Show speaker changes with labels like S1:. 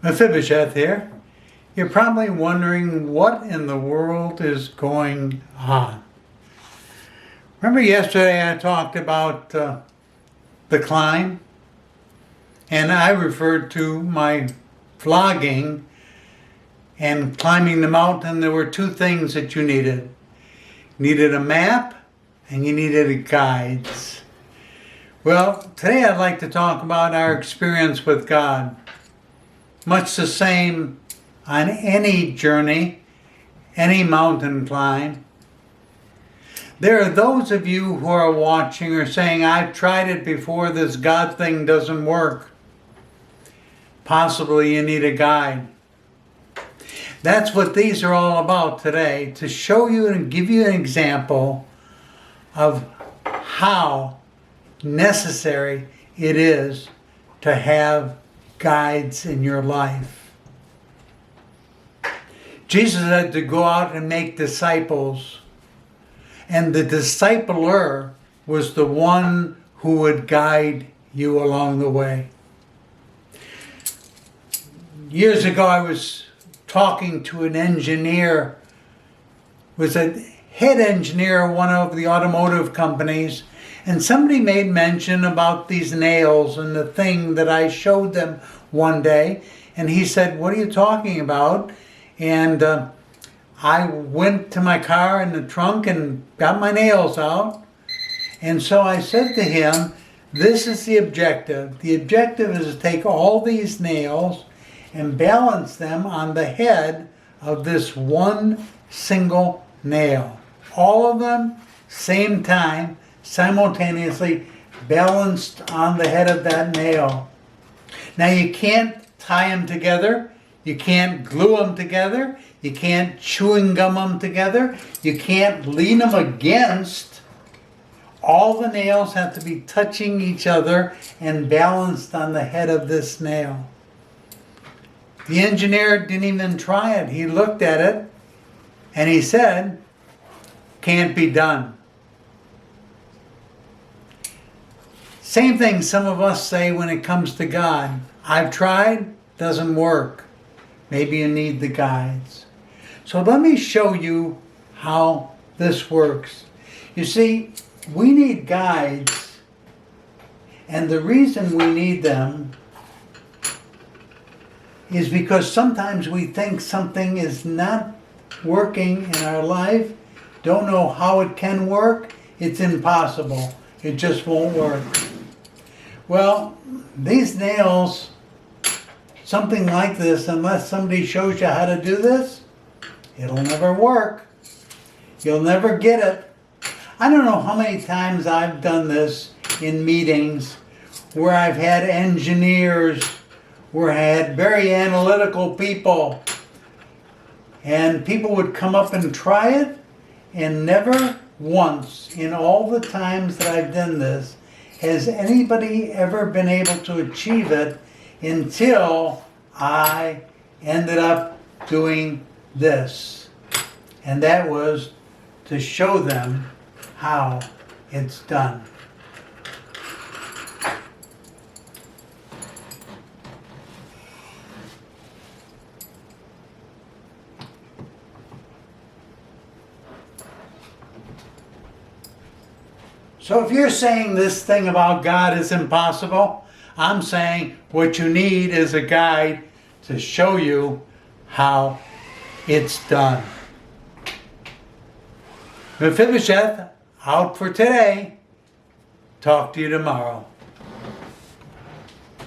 S1: Mephibosheth here. You're probably wondering what in the world is going on. Remember yesterday I talked about the climb? And I referred to my vlogging and climbing the mountain. There were two things that you needed. You needed a map and you needed guides. Well, today I'd like to talk about our experience with God. Much the same on any journey, any mountain climb. There are those of you who are watching or saying, I've tried it before, this God thing doesn't work. Possibly you need a guide. That's what these are all about today, to show you and give you an example of how necessary it is to have guides in your life. Jesus had to go out and make disciples, and the discipler was the one who would guide you along the way. Years ago I was talking to an engineer, was a head engineer of one of the automotive companies, and somebody made mention about these nails and the thing that I showed them one day. And he said, what are you talking about? And I went to my car in the trunk and got my nails out. And so I said to him, this is the objective. The objective is to take all these nails and balance them on the head of this one single nail. All of them, same time, simultaneously balanced on the head of that nail. Now you can't tie them together, you can't glue them together, you can't chewing gum them together, you can't lean them against. All the nails have to be touching each other and balanced on the head of this nail. The engineer didn't even try it. He looked at it and he said, can't be done. Same thing some of us say when it comes to God. I've tried, doesn't work. Maybe you need the guides. So let me show you how this works. You see, we need guides, and the reason we need them is because sometimes we think something is not working in our life, don't know how it can work, it's impossible, it just won't work. Well, these nails, something like this, unless somebody shows you how to do this, it'll never work. You'll never get it. I don't know how many times I've done this in meetings where I've had engineers, where I had very analytical people, and people would come up and try it, and never once in all the times that I've done this has anybody ever been able to achieve it until I ended up doing this. And that was to show them how it's done. So if you're saying this thing about God is impossible, I'm saying what you need is a guide to show you how it's done. Mephibosheth, out for today. Talk to you tomorrow.